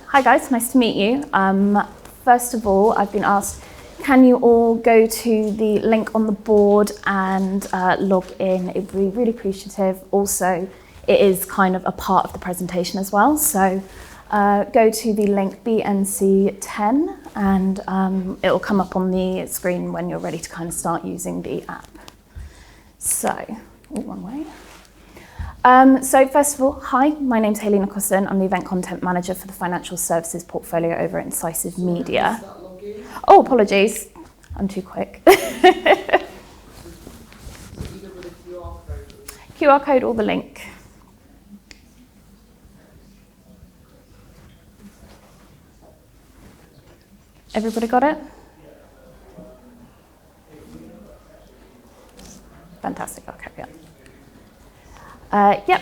Hi guys, nice to meet you. First of all, I've been asked, can you all go to the link on the board and log in? It would be really appreciative. Also, it is kind of a part of the presentation as well. So go to the link BNC 10 and it will come up on the screen when you're ready to kind of start using the app. So, one way. So first of all, hi, my name's Hayley Nicholson. I'm the event content manager for the financial services portfolio over at Incisive Media. Oh, apologies. I'm too quick. QR code or the link. Everybody got it? Fantastic, I'll carry on.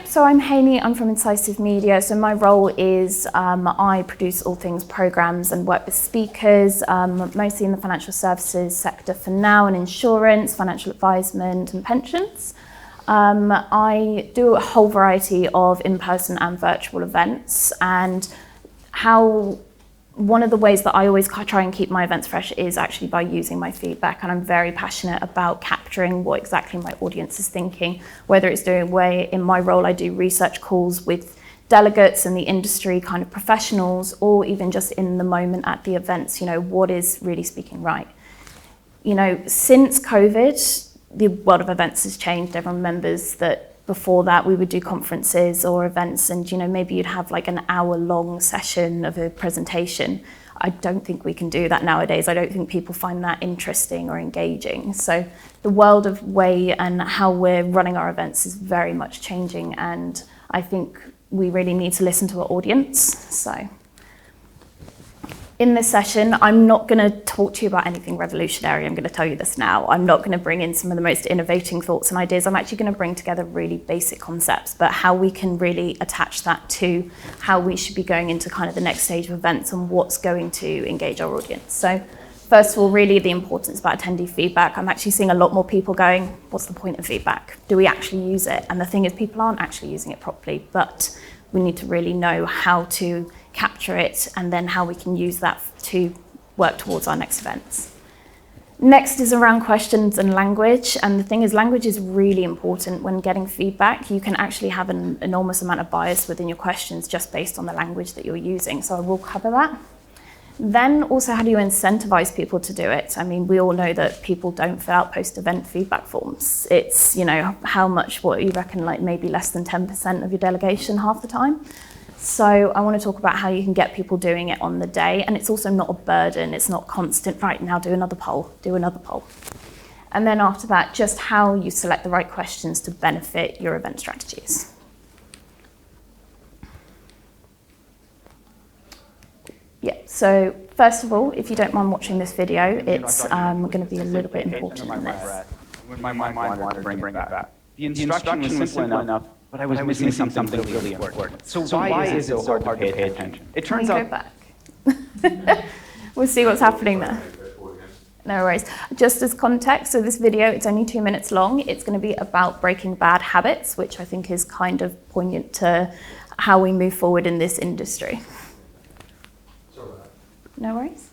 So I'm Hayley, I'm from Incisive Media. So my role is I produce all things programs and work with speakers, mostly in the financial services sector for now, and insurance, financial advisement and pensions. I do a whole variety of in-person and virtual events, and one of the ways that I always try and keep my events fresh is actually by using my feedback, and I'm very passionate about capturing what exactly my audience is thinking, whether it's in my role I do research calls with delegates and the industry kind of professionals, or even just in the moment at the events, what is really speaking right. Since COVID, the world of events has changed. Everyone remembers that before that, we would do conferences or events and, maybe you'd have like an hour-long session of a presentation. I don't think we can do that nowadays. I don't think people find that interesting or engaging. So the world of way and how we're running our events is very much changing, and I think we really need to listen to our audience. So in this session, I'm not going to talk to you about anything revolutionary. I'm going to tell you this now. I'm not going to bring in some of the most innovating thoughts and ideas. I'm actually going to bring together really basic concepts, but how we can really attach that to how we should be going into kind of the next stage of events and what's going to engage our audience. So first of all, really the importance about attendee feedback. I'm actually seeing a lot more people going, what's the point of feedback? Do we actually use it? And the thing is, people aren't actually using it properly, but we need to really know how to capture it and then how we can use that to work towards our next events. Next is around questions and language. And the thing is, language is really important when getting feedback. You can actually have an enormous amount of bias within your questions just based on the language that you're using. So I will cover that. Then also, how do you incentivize people to do it? I mean, we all know that people don't fill out post-event feedback forms. It's, how much, what you reckon, like maybe less than 10% of your delegation half the time. So I want to talk about how you can get people doing it on the day, and it's also not a burden. It's not constant, right, now do another poll, do another poll. And then after that, just how you select the right questions to benefit your event strategies. Yeah, so first of all, if you don't mind watching this video, it's going to be a little bit important in this. When my mind wanted to bring it back. The instruction was simple enough, but I was missing something really important. So why is it so hard to pay attention? It turns out... Go back. We'll see what's happening there. No worries. Just as context, so this video, it's only 2 minutes long. It's going to be about breaking bad habits, which I think is kind of poignant to how we move forward in this industry. No worries.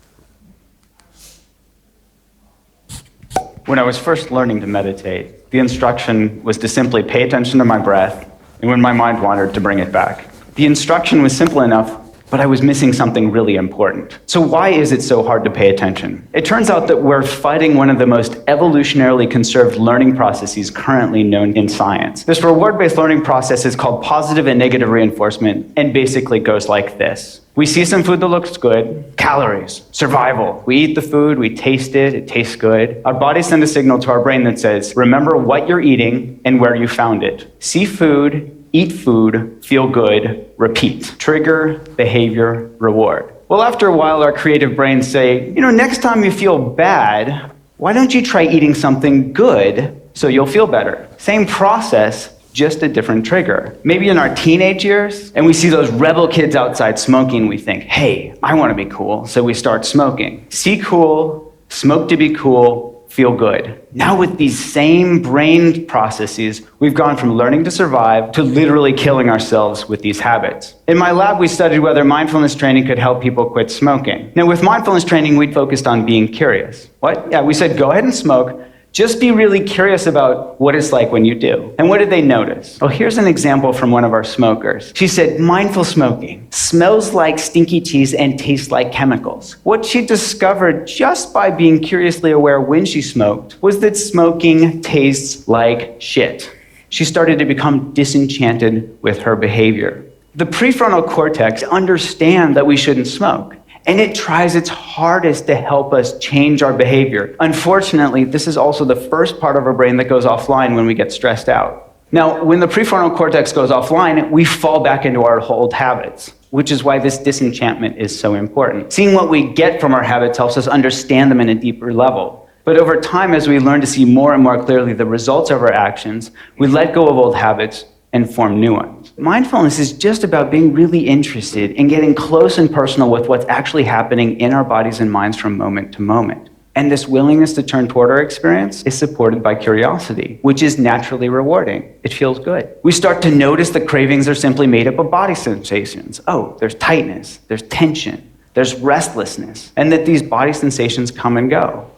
When I was first learning to meditate, the instruction was to simply pay attention to my breath, and when my mind wandered, to bring it back. The instruction was simple enough, but I was missing something really important. So why is it so hard to pay attention? It turns out that we're fighting one of the most evolutionarily conserved learning processes currently known in science. This reward-based learning process is called positive and negative reinforcement, and basically goes like this. We see some food that looks good, calories, survival. We eat the food, we taste it, it tastes good. Our bodies send a signal to our brain that says, remember what you're eating and where you found it. See food, eat food, feel good, repeat. Trigger, behavior, reward. Well, after a while, our creative brains say, next time you feel bad, why don't you try eating something good so you'll feel better? Same process, just a different trigger. Maybe in our teenage years, and we see those rebel kids outside smoking, we think, hey, I want to be cool, so we start smoking. See cool, smoke to be cool, feel good. Now with these same brain processes, we've gone from learning to survive to literally killing ourselves with these habits. In my lab, we studied whether mindfulness training could help people quit smoking. Now with mindfulness training, we focused on being curious. What? Yeah, we said go ahead and smoke. Just be really curious about what it's like when you do. And what did they notice? Well, here's an example from one of our smokers. She said, mindful smoking smells like stinky cheese and tastes like chemicals. What she discovered just by being curiously aware when she smoked was that smoking tastes like shit. She started to become disenchanted with her behavior. The prefrontal cortex understands that we shouldn't smoke, and it tries its hardest to help us change our behavior. Unfortunately, this is also the first part of our brain that goes offline when we get stressed out. Now, when the prefrontal cortex goes offline, we fall back into our old habits, which is why this disenchantment is so important. Seeing what we get from our habits helps us understand them in a deeper level. But over time, as we learn to see more and more clearly the results of our actions, we let go of old habits and form new ones. Mindfulness is just about being really interested in getting close and personal with what's actually happening in our bodies and minds from moment to moment. And this willingness to turn toward our experience is supported by curiosity, which is naturally rewarding. It feels good. We start to notice that cravings are simply made up of body sensations. Oh, there's tightness, there's tension, there's restlessness, and that these body sensations come and go.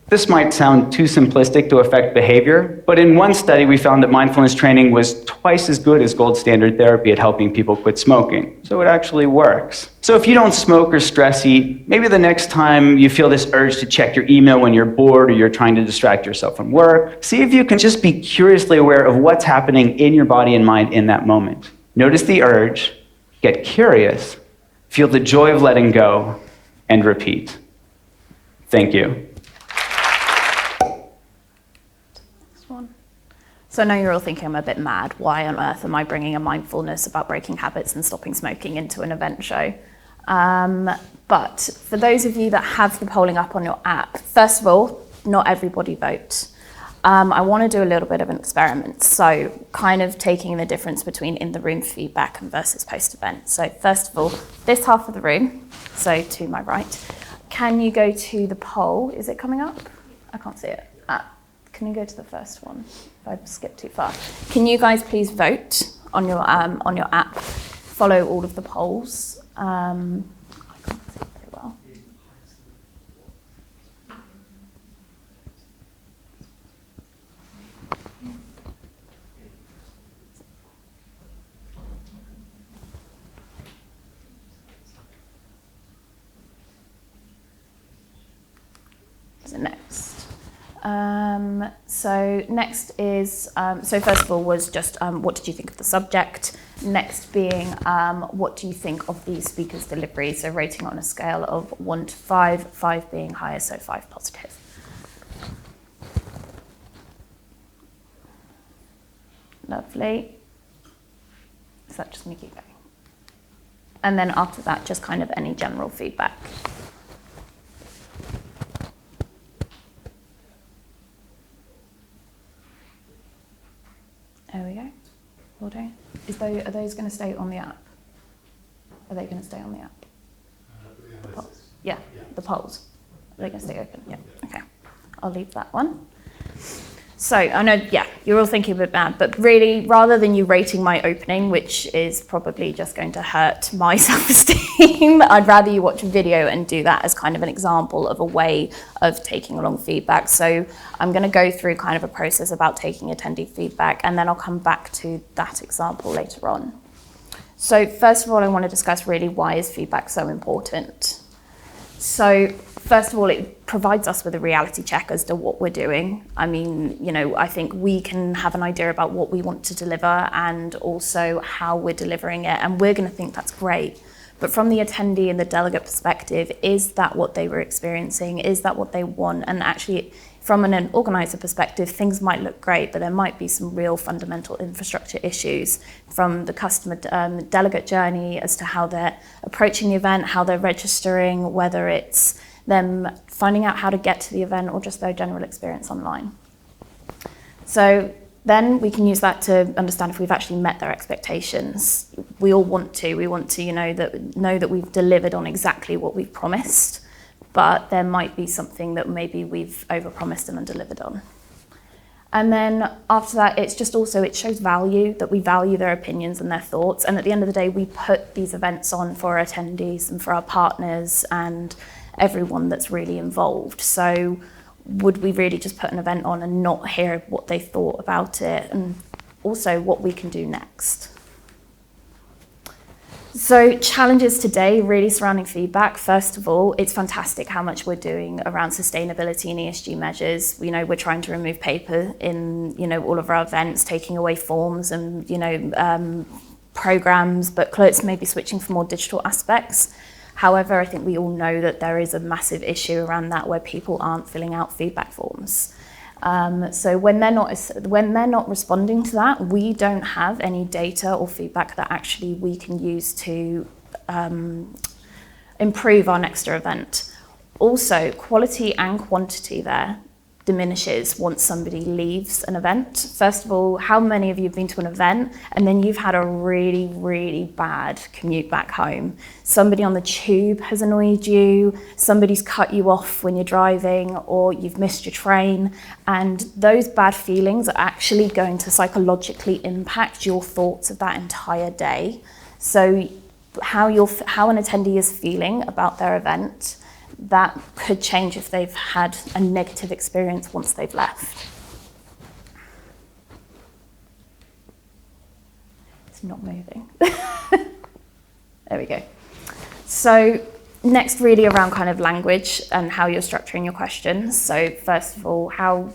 This might sound too simplistic to affect behavior, but in one study we found that mindfulness training was twice as good as gold standard therapy at helping people quit smoking. So it actually works. So if you don't smoke or stress eat, maybe the next time you feel this urge to check your email when you're bored or you're trying to distract yourself from work, see if you can just be curiously aware of what's happening in your body and mind in that moment. Notice the urge, get curious, feel the joy of letting go, and repeat. Thank you. So I know you're all thinking I'm a bit mad. Why on earth am I bringing a mindfulness about breaking habits and stopping smoking into an event show? But for those of you that have the polling up on your app, first of all, not everybody vote. I want to do a little bit of an experiment. So kind of taking the difference between in the room feedback and versus post-event. So first of all, this half of the room, so to my right, can you go to the poll? Is it coming up? I can't see it. Can you go to the first one? If I've skipped too far. Can you guys please vote on your app? Follow all of the polls. I can't see it very well. So next. So next is, so first of all was just what did you think of the subject? Next being what do you think of the speaker's delivery? So rating on a scale of 1 to 5, 5 being higher, so 5 positive. Lovely. So that just me keep going. And then after that, just kind of any general feedback. There we go. Will do. Are those going to stay on the app? Are they going to stay on the app? Yeah, the polls. Are they going to stay open? Yeah. Okay. I'll leave that one. So I know, yeah, you're all thinking a bit bad, but really, rather than you rating my opening, which is probably just going to hurt my self-esteem, I'd rather you watch a video and do that as kind of an example of a way of taking along feedback. So I'm going to go through kind of a process about taking attendee feedback, and then I'll come back to that example later on. So first of all, I want to discuss really why is feedback so important. So first of all, it provides us with a reality check as to what we're doing. I mean, you know, I think we can have an idea about what we want to deliver and also how we're delivering it, and we're going to think that's great. But from the attendee and the delegate perspective, is that what they were experiencing? Is that what they want? And actually, from an organizer perspective, things might look great, but there might be some real fundamental infrastructure issues from the customer delegate journey as to how they're approaching the event, how they're registering, whether it's them finding out how to get to the event or just their general experience online. So then we can use that to understand if we've actually met their expectations. We all want to. We want to, know that we've delivered on exactly what we've promised. but there might be something that maybe we've overpromised and undelivered on. And then after that, it's just also, it shows value, that we value their opinions and their thoughts. And at the end of the day, we put these events on for our attendees and for our partners and everyone that's really involved. So would we really just put an event on and not hear what they thought about it, and also what we can do next? So challenges today really surrounding feedback. First of all, it's fantastic how much we're doing around sustainability and ESG measures. You know, we're trying to remove paper in, you know, all of our events, taking away forms and, you know, programs, but it's maybe switching for more digital aspects. However, I think we all know that there is a massive issue around that where people aren't filling out feedback forms. So when they're not responding to that, we don't have any data or feedback that actually we can use to improve our next event. Also, quality and quantity there diminishes once somebody leaves an event. First of all, how many of you have been to an event and then you've had a really, really bad commute back home? Somebody on the tube has annoyed you, somebody's cut you off when you're driving, or you've missed your train, and those bad feelings are actually going to psychologically impact your thoughts of that entire day. So how an attendee is feeling about their event, that could change if they've had a negative experience once they've left. It's not moving. There we go. So next, really around kind of language and how you're structuring your questions. So first of all, how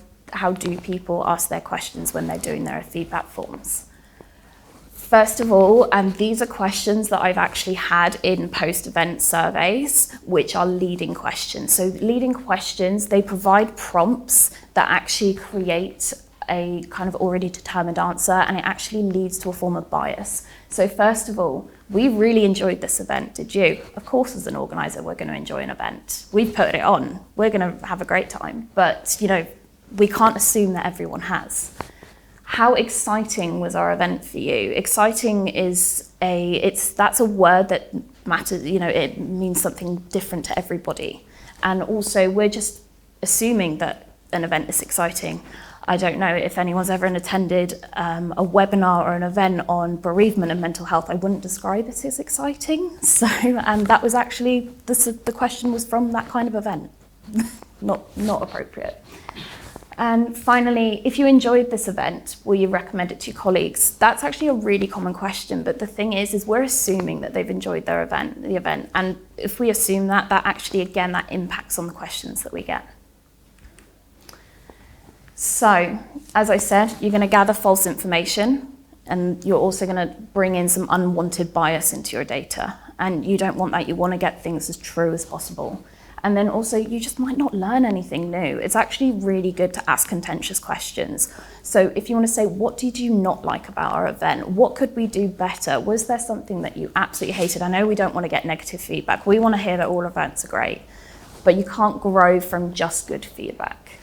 do people ask their questions when they're doing their feedback forms? First of all, and these are questions that I've actually had in post-event surveys, which are leading questions. So leading questions, they provide prompts that actually create a kind of already determined answer, and it actually leads to a form of bias. So first of all, we really enjoyed this event, did you? Of course, as an organizer, we're going to enjoy an event. We've put it on. We're going to have a great time. But, you know, we can't assume that everyone has. How exciting was our event for you? Exciting is that's a word that matters, you know, it means something different to everybody. And also we're just assuming that an event is exciting. I don't know if anyone's ever attended a webinar or an event on bereavement and mental health. I wouldn't describe it as exciting. So, and that was actually, the question was from that kind of event. not appropriate. And finally, if you enjoyed this event, will you recommend it to your colleagues? That's actually a really common question, but the thing is we're assuming that they've enjoyed the event. And if we assume that actually, again, that impacts on the questions that we get. So, as I said, you're going to gather false information, and you're also going to bring in some unwanted bias into your data. And you don't want that. You want to get things as true as possible. And then also, you just might not learn anything new. It's actually really good to ask contentious questions. So if you want to say, what did you not like about our event? What could we do better? Was there something that you absolutely hated? I know we don't want to get negative feedback. We want to hear that all events are great. But you can't grow from just good feedback.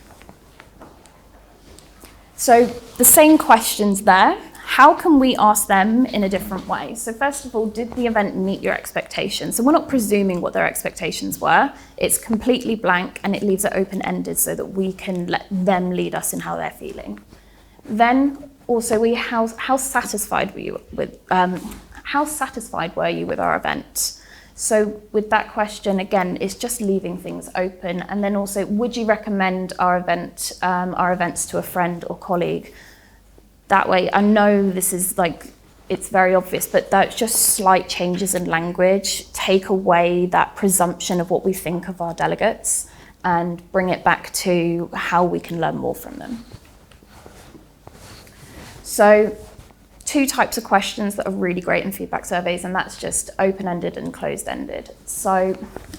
So the same questions there. How can we ask them in a different way? So first of all, did the event meet your expectations? So we're not presuming what their expectations were. It's completely blank, and it leaves it open-ended so that we can let them lead us in how they're feeling. Then also, how satisfied were you with our event? So with that question, again, it's just leaving things open. And then also, would you recommend our events to a friend or colleague? That way, I know this is it's very obvious, but that's just slight changes in language take away that presumption of what we think of our delegates and bring it back to how we can learn more from them. So, two types of questions that are really great in feedback surveys, and that's just open-ended and closed-ended. So,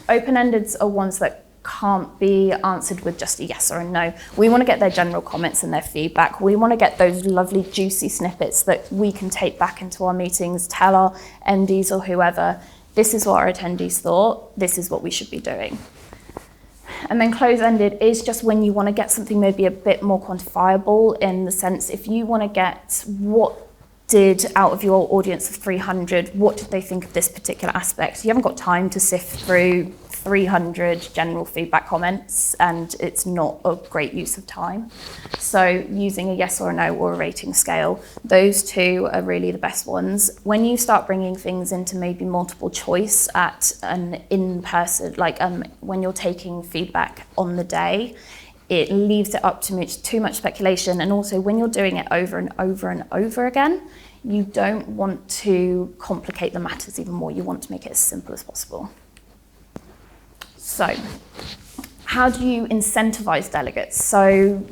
open-endeds are ones that can't be answered with just a yes or a no. We want to get their general comments and their feedback. We want to get those lovely juicy snippets that we can take back into our meetings, tell our MDs or whoever, this is what our attendees thought, this is what we should be doing. And then close-ended is just when you want to get something maybe a bit more quantifiable, in the sense if you want to get out of your audience of 300, what did they think of this particular aspect? You haven't got time to sift through 300 general feedback comments, and it's not a great use of time. So using a yes or a no or a rating scale, those two are really the best ones. When you start bringing things into maybe multiple choice at an in-person, like when you're taking feedback on the day, it leaves it up to too much speculation. And also when you're doing it over and over and over again, you don't want to complicate the matters even more. You want to make it as simple as possible. So how do you incentivize delegates? So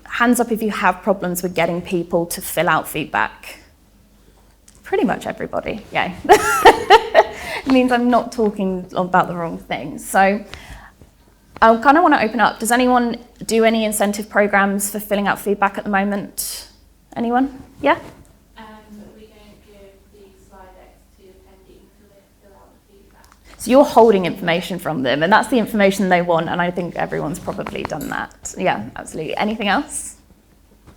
hands up if you have problems with getting people to fill out feedback. Pretty much everybody, yay. It means I'm not talking about the wrong things. So I kind of want to open up. Does anyone do any incentive programs for filling out feedback at the moment? Anyone? Yeah? We don't give the slide decks to attendees until they fill out the feedback. So you're holding information from them, and that's the information they want, and I think everyone's probably done that. Yeah, absolutely. Anything else?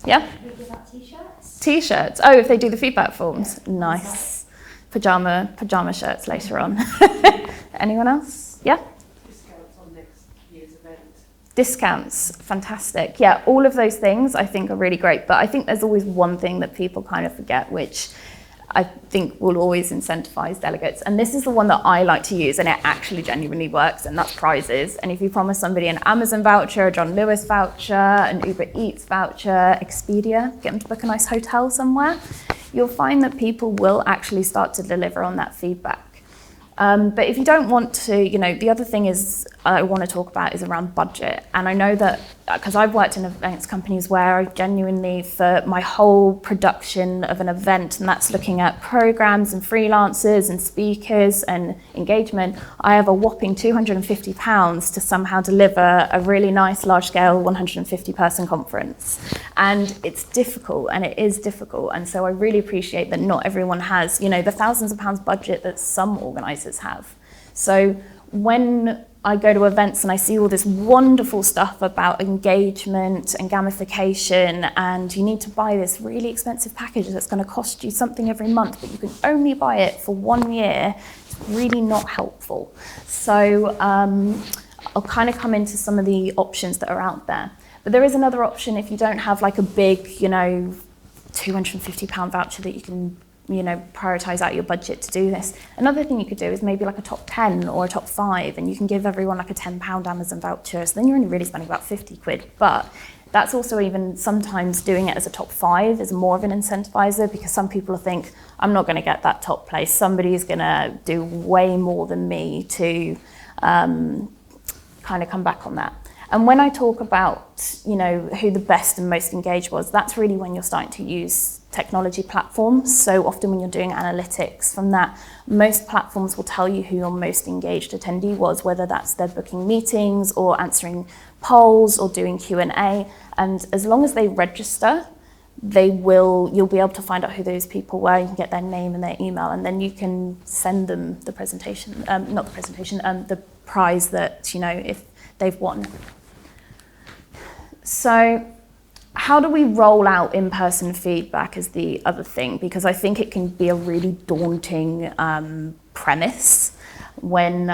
Yeah? We give out t-shirts. T-shirts. Oh, if they do the feedback forms. Yeah. Nice. Pajama shirts later on. Anyone else? Yeah? Discounts, fantastic. Yeah, all of those things I think are really great, but I think there's always one thing that people kind of forget, which I think will always incentivize delegates. And this is the one that I like to use, and it actually genuinely works, and that's prizes. And if you promise somebody an Amazon voucher, a John Lewis voucher, an Uber Eats voucher, Expedia, get them to book a nice hotel somewhere, you'll find that people will actually start to deliver on that feedback. But if you don't want to, the other thing is I want to talk about is around budget. And I know that, because I've worked in events companies where I genuinely, for my whole production of an event, and that's looking at programs and freelancers and speakers and engagement, I have a whopping £250 to somehow deliver a really nice large-scale 150-person conference. And it's difficult, and it is difficult. And so I really appreciate that not everyone has, the thousands of pounds budget that some organisers have. So when I go to events and I see all this wonderful stuff about engagement and gamification, and you need to buy this really expensive package that's going to cost you something every month, but you can only buy it for 1 year, it's really not helpful. So I'll kind of come into some of the options that are out there. But there is another option if you don't have like a big, £250 voucher that you can prioritize out your budget to do this. Another thing you could do is maybe like a top 10 or a top 5, and you can give everyone like a £10 Amazon voucher. So then you're only really spending about 50 quid. But that's also even sometimes doing it as a top 5 is more of an incentivizer, because some people think, I'm not going to get that top place. Somebody's going to do way more than me to kind of come back on that. And when I talk about, who the best and most engaged was, that's really when you're starting to use technology platforms. So often when you're doing analytics from that, most platforms will tell you who your most engaged attendee was, whether that's they're booking meetings or answering polls or doing Q&A. And as long as they register, you'll be able to find out who those people were. You can get their name and their email, and then you can send them the presentation, the prize that, if they've won. So how do we roll out in-person feedback is the other thing, because I think it can be a really daunting premise when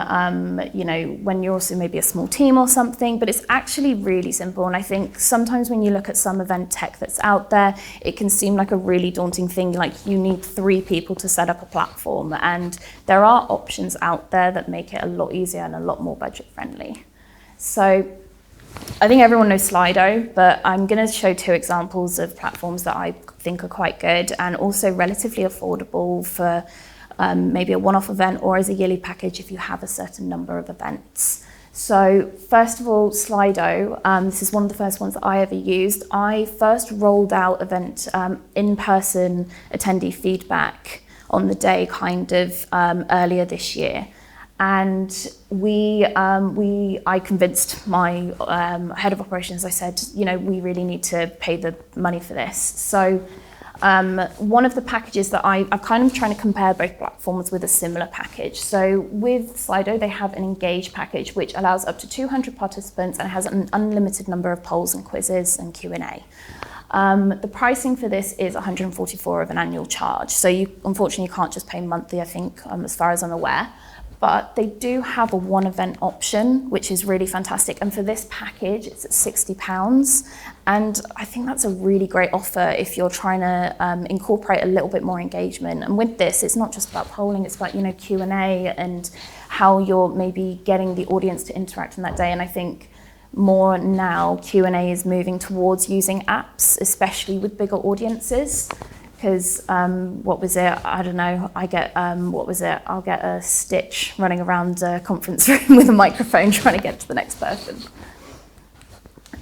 you're also maybe a small team or something, but it's actually really simple. And I think sometimes when you look at some event tech that's out there, it can seem like a really daunting thing, like you need 3 people to set up a platform, and there are options out there that make it a lot easier and a lot more budget friendly. So I think everyone knows Slido, but I'm going to show 2 examples of platforms that I think are quite good and also relatively affordable for maybe a one-off event or as a yearly package if you have a certain number of events. So first of all, Slido, this is one of the first ones that I ever used. I first rolled out event in-person attendee feedback on the day earlier this year. And I convinced my head of operations. I said, we really need to pay the money for this. So one of the packages that I'm kind of trying to compare both platforms with a similar package. So with Slido, they have an Engage package, which allows up to 200 participants and has an unlimited number of polls and quizzes and Q&A. The pricing for this is $144 of an annual charge. So you unfortunately can't just pay monthly, I think, as far as I'm aware. But they do have a one event option, which is really fantastic. And for this package, it's at £60. And I think that's a really great offer if you're trying to incorporate a little bit more engagement. And with this, it's not just about polling, it's about, Q&A and how you're maybe getting the audience to interact in that day. And I think more now, Q&A is moving towards using apps, especially with bigger audiences. Because, what was it? I don't know. I get, I'll get a Stitch running around a conference room with a microphone trying to get to the next person.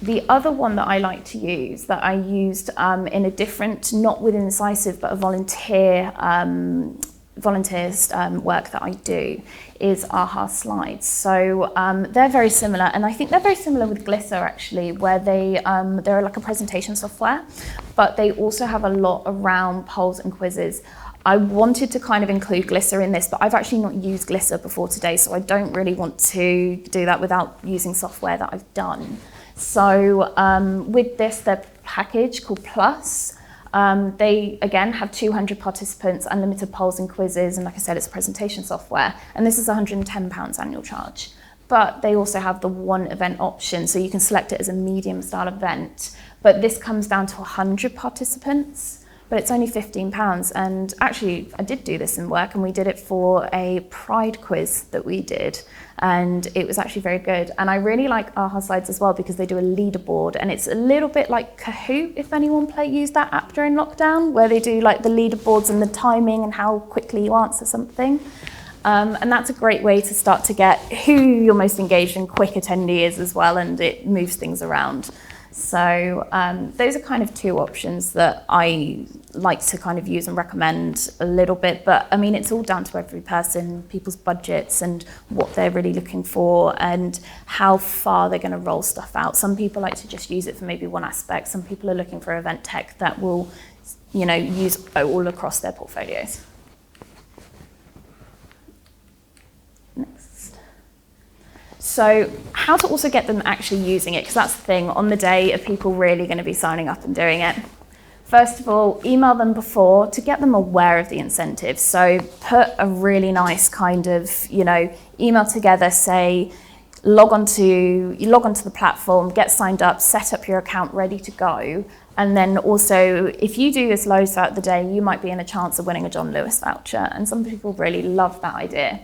The other one that I like to use, that I used in a different, not with Incisive, but a volunteers work that I do, is AHA Slides. So they're very similar, and I think they're very similar with Glitter actually, where they're like a presentation software, but they also have a lot around polls and quizzes. I wanted to kind of include Glitter in this, but I've actually not used Glitter before today, so I don't really want to do that without using software that I've done. So with this, their package called Plus, they, again, have 200 participants, unlimited polls and quizzes, and like I said, it's presentation software, and this is £110 annual charge. But they also have the one event option, so you can select it as a medium style event, but this comes down to 100 participants, but it's only £15. And actually, I did do this in work, and we did it for a Pride quiz that we did, and it was actually very good. And I really like AHA Slides as well because they do a leaderboard, and it's a little bit like Kahoot, if anyone used that app during lockdown, where they do like the leaderboards and the timing and how quickly you answer something. And that's a great way to start to get who your most engaged and quick attendee is as well, and it moves things around. So those are kind of two options that I like to kind of use and recommend a little bit. But I mean, it's all down to every person, people's budgets and what they're really looking for and how far they're going to roll stuff out. Some people like to just use it for maybe one aspect. Some people are looking for event tech that will, use all across their portfolios. So how to also get them actually using it, because that's the thing, on the day, are people really going to be signing up and doing it? First of all, email them before to get them aware of the incentives. So put a really nice kind of, email together, say, log onto the platform, get signed up, set up your account ready to go. And then also, if you do this loads throughout the day, you might be in a chance of winning a John Lewis voucher. And some people really love that idea.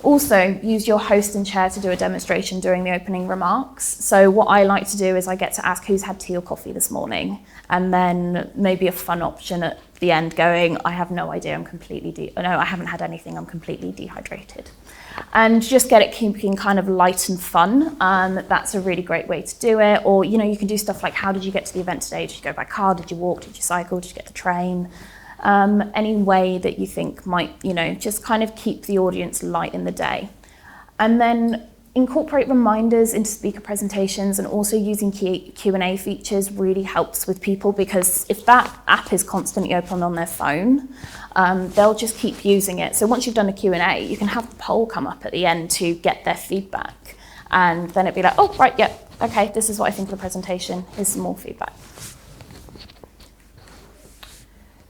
Also, use your host and chair to do a demonstration during the opening remarks. So what I like to do is I get to ask who's had tea or coffee this morning, and then maybe a fun option at the end going, I have no idea, I haven't had anything, I'm completely dehydrated. And just get it keeping kind of light and fun. That's a really great way to do it. Or, you can do stuff like, how did you get to the event today? Did you go by car? Did you walk? Did you cycle? Did you get the train? Any way that you think might, just kind of keep the audience light in the day. And then incorporate reminders into speaker presentations, and also using Q&A features really helps with people, because if that app is constantly open on their phone, they'll just keep using it. So once you've done a Q&A, you can have the poll come up at the end to get their feedback. And then it'd be like, oh, right, yeah, okay, this is what I think of the presentation, here's some more feedback.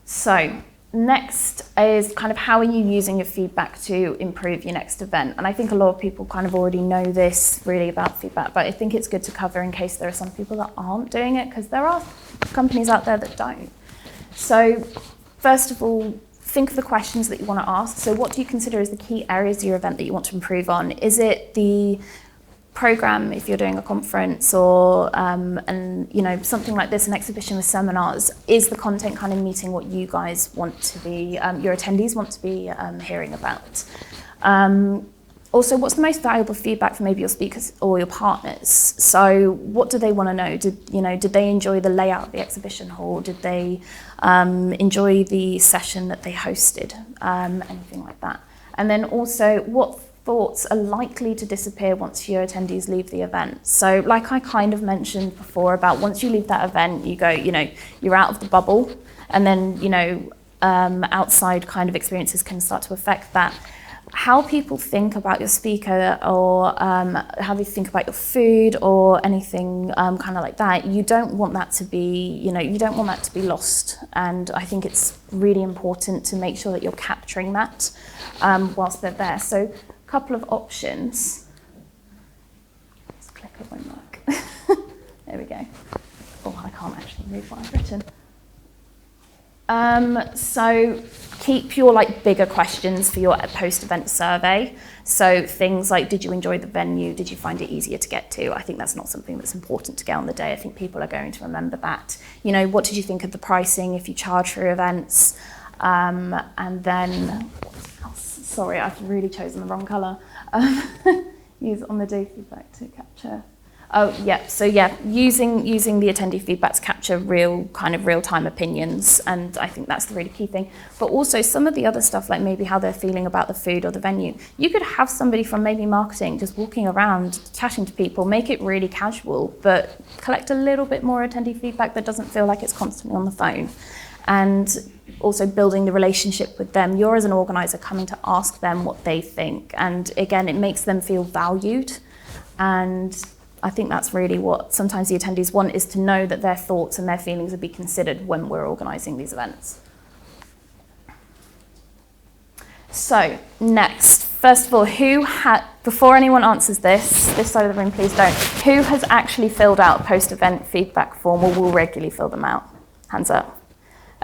So next is kind of how are you using your feedback to improve your next event? And I think a lot of people kind of already know this really about feedback, but I think it's good to cover in case there are some people that aren't doing it, because there are companies out there that don't. So first of all, think of the questions that you want to ask. So what do you consider as the key areas of your event that you want to improve on? Is it the program if you're doing a conference, or something like this, an exhibition with seminars? Is the content kind of meeting what you guys want to be, your attendees want to be hearing about? Also, what's the most valuable feedback from maybe your speakers or your partners? So what do they want to know? Did they enjoy the layout of the exhibition hall? Did they enjoy the session that they hosted? Anything like that. And then also, what thoughts are likely to disappear once your attendees leave the event? So like I kind of mentioned before about once you leave that event, you go, you're out of the bubble, and then, outside kind of experiences can start to affect that. how people think about your speaker, or how they think about your food, or anything kind of like that, you don't want that to be, you don't want that to be lost. And I think it's really important to make sure that you're capturing that whilst they're there. So a couple of options. Let's click, it won't work. There we go. Oh, I can't actually read what I've written. So keep your bigger questions for your post-event survey. So things like, did you enjoy the venue? Did you find it easier to get to? I think that's not something that's important to get on the day. I think people are going to remember that. What did you think of the pricing if you charge for events? And then, sorry, I've really chosen the wrong colour. Use on the day feedback to capture. Oh, yeah, so yeah, using the attendee feedback to capture real-time opinions, and I think that's the really key thing. But also some of the other stuff, like maybe how they're feeling about the food or the venue. You could have somebody from maybe marketing just walking around, chatting to people, make it really casual, but collect a little bit more attendee feedback that doesn't feel like it's constantly on the phone. And also building the relationship with them. You're, as an organizer, coming to ask them what they think. And again, it makes them feel valued. And I think that's really what sometimes the attendees want, is to know that their thoughts and their feelings will be considered when we're organising these events. So next, first of all, before anyone answers this side of the room, please don't, who has actually filled out a post-event feedback form or will regularly fill them out? Hands up.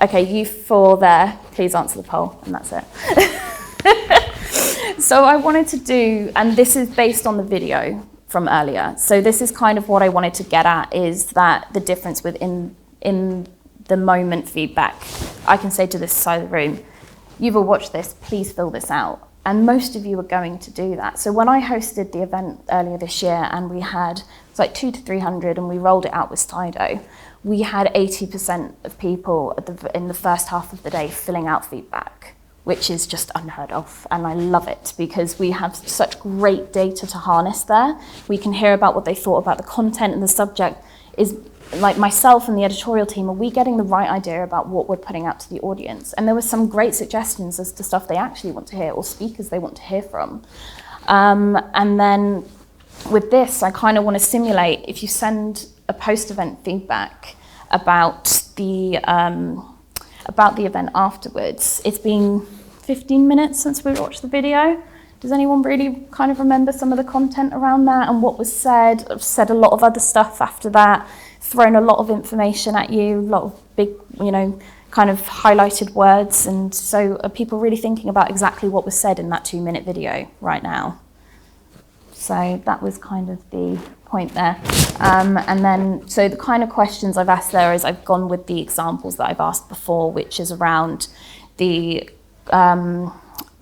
Okay, you four there, please answer the poll, and that's it. So I wanted to do, and this is based on the video from earlier. So this is kind of what I wanted to get at, is that the difference within in the moment feedback. I can say to this side of the room, you've all watched this, please fill this out. And most of you are going to do that. So when I hosted the event earlier this year, and we had, it's like 200 to 300, and we rolled it out with Slido, we had 80% of people in the first half of the day filling out feedback, which is just unheard of, and I love it because we have such great data to harness there. We can hear about what they thought about the content, and the subject is, like myself and the editorial team, are we getting the right idea about what we're putting out to the audience? And there were some great suggestions as to stuff they actually want to hear, or speakers they want to hear from. And then with this, I kind of want to simulate, if you send a post-event feedback about the event afterwards. It's been 15 minutes since we watched the video. Does anyone really kind of remember some of the content around that and what was said? I've said a lot of other stuff after that, thrown a lot of information at you, a lot of big, kind of highlighted words. And so are people really thinking about exactly what was said in that 2-minute video right now? So that was kind of the point there. And then, so the kind of questions I've asked there is I've gone with the examples that I've asked before, which is around the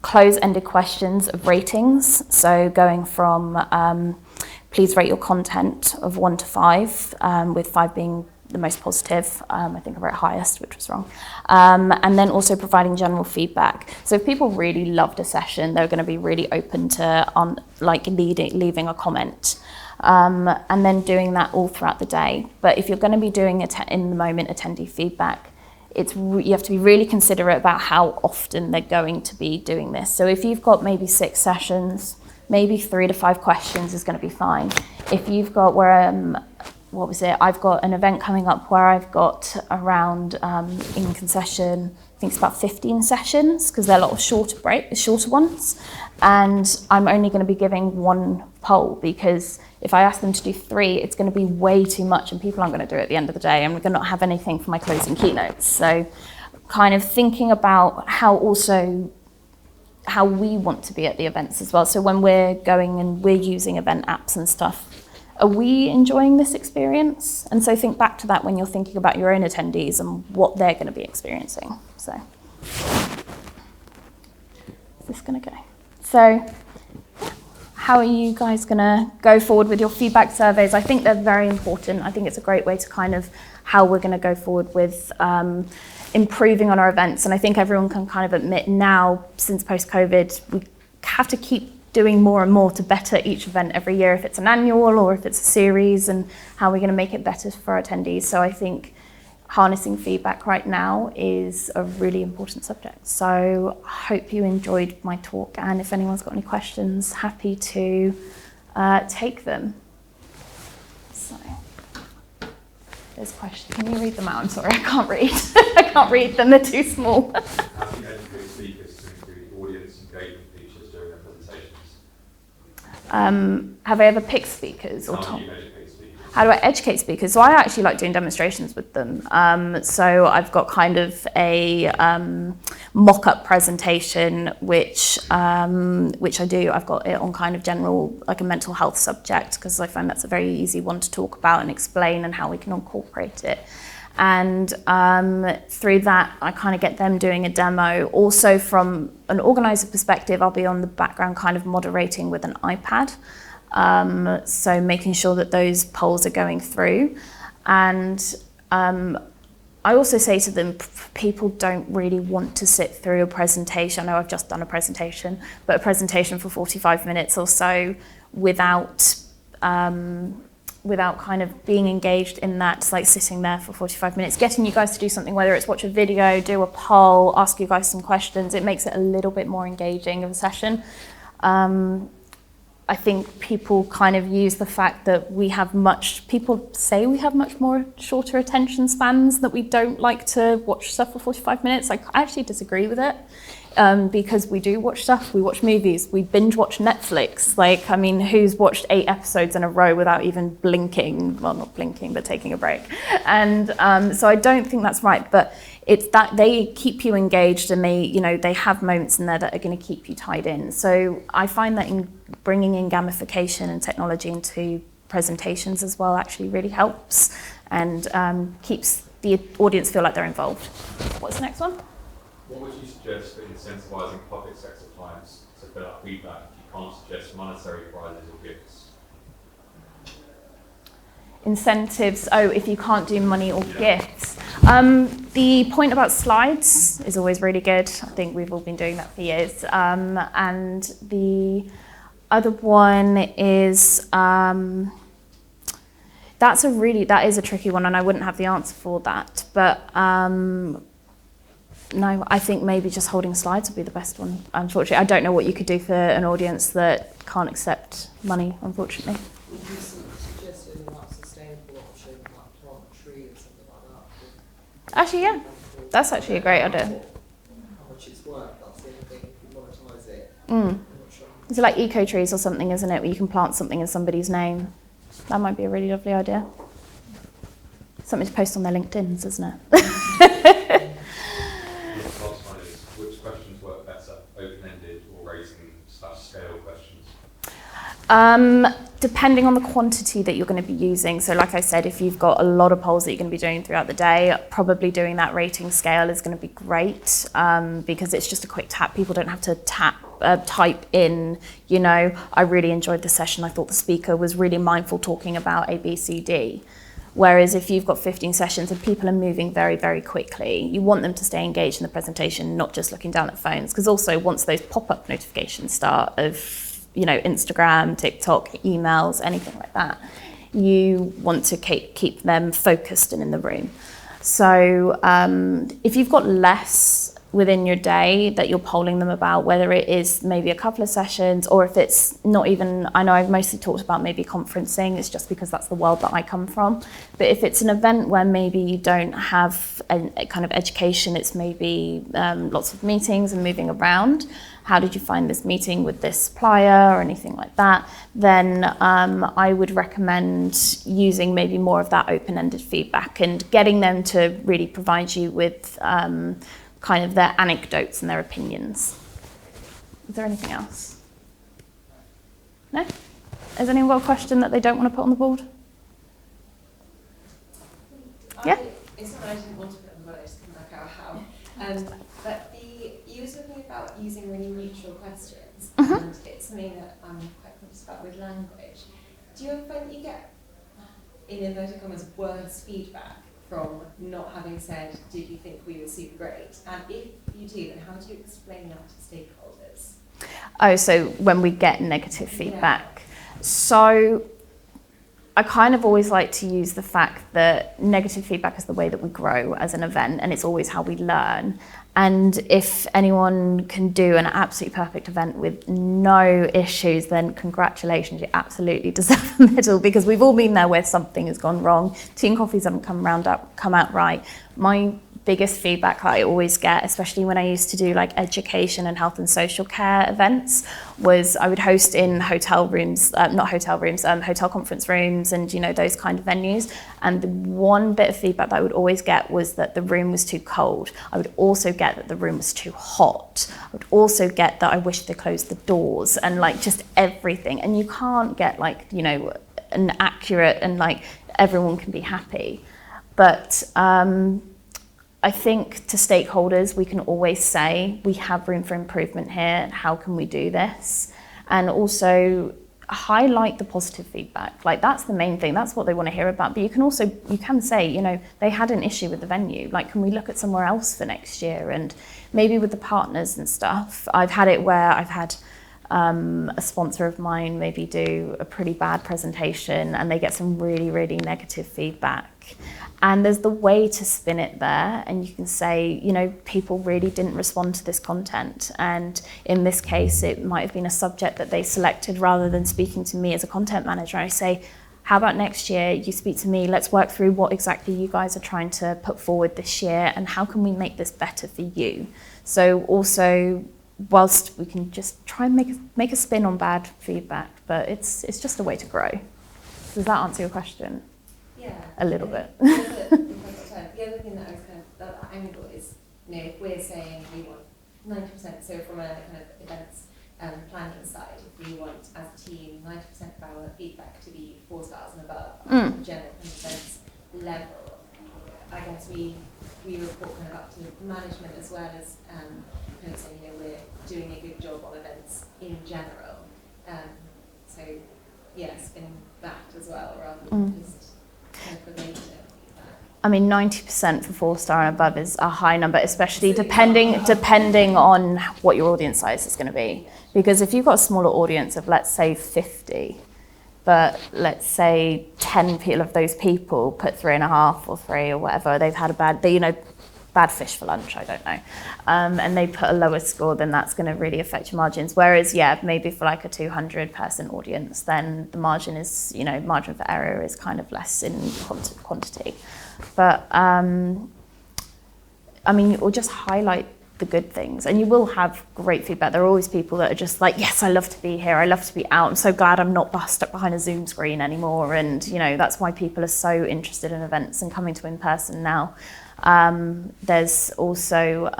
close-ended questions of ratings. So going from please rate your content of 1 to 5, with 5 being the most positive. I think I wrote highest, which was wrong. And then also providing general feedback. So if people really loved a session, they're going to be really open to leaving a comment. And then doing that all throughout the day. But if you're going to be doing in the moment attendee feedback, you have to be really considerate about how often they're going to be doing this. So if you've got maybe 6 sessions, maybe 3 to 5 questions is going to be fine. If you've got I've got an event coming up where I've got around, in concession, I think it's about 15 sessions, because they're a lot of shorter ones. And I'm only going to be giving 1 poll, because if I ask them to do 3, it's going to be way too much, and people aren't going to do it at the end of the day, and we're going to not have anything for my closing keynotes. So kind of thinking about how we want to be at the events as well. So when we're going and we're using event apps and stuff, are we enjoying this experience? And so think back to that when you're thinking about your own attendees and what they're going to be experiencing. So, is this going to go? So, how are you guys going to go forward with your feedback surveys? I think they're very important. I think it's a great way to kind of how we're going to go forward with improving on our events. And I think everyone can kind of admit now, since post-COVID, we have to keep doing more and more to better each event every year, if it's an annual or if it's a series, and how we're going to make it better for our attendees. So I think harnessing feedback right now is a really important subject. So I hope you enjoyed my talk, and if anyone's got any questions, happy to take them. So there's questions. Can you read them out? I'm sorry, I can't read. I can't read them, they're too small. How do you educate speakers to include audience engagement features during their presentations? Have I ever picked speakers? Or How do you educate speakers? How do I educate speakers? So I actually like doing demonstrations with them. So I've got kind of a mock-up presentation, which I do. I've got it on kind of general, like a mental health subject, because I find that's a very easy one to talk about and explain and how we can incorporate it. And through that, I kind of get them doing a demo. Also from an organizer perspective, I'll be on the background kind of moderating with an iPad. So making sure that those polls are going through. And I also say to them, people don't really want to sit through a presentation. I know I've just done a presentation, but a presentation for 45 minutes or so without kind of being engaged in that. It's like sitting there for 45 minutes, getting you guys to do something, whether it's watch a video, do a poll, ask you guys some questions. It makes it a little bit more engaging of a session. I think people kind of use the fact that people say we have much more shorter attention spans, that we don't like to watch stuff for 45 minutes. I actually disagree with it, because we do watch stuff, we watch movies, we binge watch Netflix. Like, I mean, who's watched 8 episodes in a row without even blinking? Well, not blinking, but taking a break. And so I don't think that's right, but it's that they keep you engaged, and they have moments in there that are going to keep you tied in. So I find that in bringing in gamification and technology into presentations as well actually really helps, and keeps the audience feel like they're involved. What's the next one? What would you suggest for incentivising public sector clients to fill out feedback if you can't suggest monetary prizes or gifts? Incentives, if you can't do money or gifts. The point about slides is always really good. I think we've all been doing that for years. And the other one is, that is a tricky one, and I wouldn't have the answer for that. But no, I think maybe just holding slides would be the best one, unfortunately. I don't know what you could do for an audience that can't accept money, unfortunately. Would you suggest any like sustainable option, like plant a tree or something like that? Actually, yeah, that's actually a great idea. How much it's worth, that's the only thing, if you monetize it. Mm. I'm not sure. Is it like eco trees or something, isn't it, where you can plant something in somebody's name? That might be a really lovely idea. Something to post on their LinkedIn's, isn't it? The last one is, which questions work better, open-ended or rating/scale questions? Depending on the quantity that you're going to be using. So like I said, if you've got a lot of polls that you're going to be doing throughout the day, probably doing that rating scale is going to be great, because it's just a quick tap. People don't have to type in, I really enjoyed the session. I thought the speaker was really mindful talking about A, B, C, D. Whereas if you've got 15 sessions and people are moving very, very quickly, you want them to stay engaged in the presentation, not just looking down at phones. Because also once those pop-up notifications start of, Instagram, TikTok, emails, anything like that, you want to keep them focused and in the room. So if you've got less within your day that you're polling them about, whether it is maybe a couple of sessions or if it's not even, I know I've mostly talked about maybe conferencing, it's just because that's the world that I come from. But if it's an event where maybe you don't have a kind of education, it's maybe lots of meetings and moving around, how did you find this meeting with this supplier or anything like that, then I would recommend using maybe more of that open-ended feedback and getting them to really provide you with kind of their anecdotes and their opinions. Is there anything else? No? Has anyone got a question that they don't want to put on the board? Yeah? It's not that I didn't want to put on the board, I just couldn't work out how. But you were talking about using really neutral questions, and it's something that I'm quite conscious about with language. Do you ever find that you get, in inverted commas, worse feedback from not having said, did you think we were super great? And if you do, then how do you explain that to stakeholders? Oh, so when we get negative feedback. Yeah. So I kind of always like to use the fact that negative feedback is the way that we grow as an event, and it's always how we learn. And if anyone can do an absolutely perfect event with no issues, then congratulations, you absolutely deserve a medal, because we've all been there where something has gone wrong. Tea and coffees haven't come out right. My biggest feedback I always get, especially when I used to do like education and health and social care events, was I would host in hotel rooms, hotel conference rooms and, you know, those kind of venues. And the one bit of feedback that I would always get was that the room was too cold. I would also get that the room was too hot. I would also get that I wish they closed the doors, and like just everything. And you can't get like, you know, an accurate and like everyone can be happy. But I think to stakeholders, we can always say, we have room for improvement here, how can we do this? And also highlight the positive feedback. Like, that's the main thing, that's what they want to hear about. But you can say, you know, they had an issue with the venue, like, can we look at somewhere else for next year? And maybe with the partners and stuff. I've had it where I've had a sponsor of mine maybe do a pretty bad presentation and they get some really, really negative feedback. And there's the way to spin it there, and you can say, you know, people really didn't respond to this content. And in this case, it might have been a subject that they selected rather than speaking to me as a content manager. I say, how about next year you speak to me, let's work through what exactly you guys are trying to put forward this year and how can we make this better for you? So also, whilst we can just try and make a spin on bad feedback, but it's just a way to grow. Does that answer your question? Yeah. A little bit. The other thing that I was that angle is, you know, if we're saying we want 90%, so from a kind of events planning side, if we want as a team 90% of our feedback to be 4 stars and above on the general events level, I guess we report kind of up to management as well as kind of saying, you know, we're doing a good job on events in general. So yeah, spinning that as well rather than just kind of related feedback. I mean, 90% for 4-star and above is a high number, especially depending on what your audience size is going to be. Because if you've got a smaller audience of, let's say, 50, but let's say 10 people of those people put 3.5 or 3 or whatever, they've had bad fish for lunch, I don't know, and they put a lower score, then that's going to really affect your margins. Whereas, yeah, maybe for like a 200-person audience, then the margin is, you know, margin for error is kind of less in quantity. But I mean, you'll just highlight the good things, and you will have great feedback. There are always people that are just like, yes, I love to be here, I love to be out, I'm so glad I'm not stuck behind a Zoom screen anymore. And, you know, that's why people are so interested in events and coming to in-person now. There's also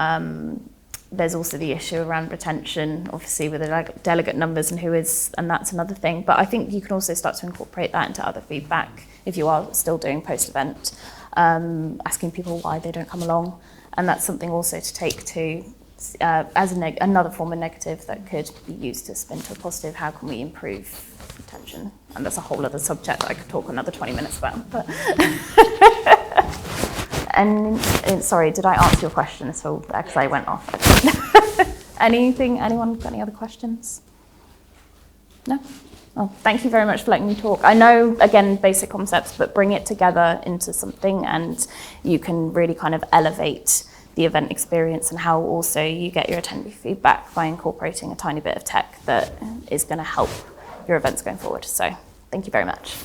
the issue around retention, obviously with the delegate numbers and that's another thing. But I think you can also start to incorporate that into other feedback if you are still doing post-event, asking people why they don't come along. And that's something also to take to as another form of negative that could be used to spin to a positive. How can we improve retention? And that's a whole other subject that I could talk another 20 minutes about. But and sorry, did I answer your question at all? Because I went off. Anyone got any other questions? No? Well, thank you very much for letting me talk. I know, again, basic concepts, but bring it together into something and you can really kind of elevate the event experience and how also you get your attendee feedback by incorporating a tiny bit of tech that is going to help your events going forward. So thank you very much.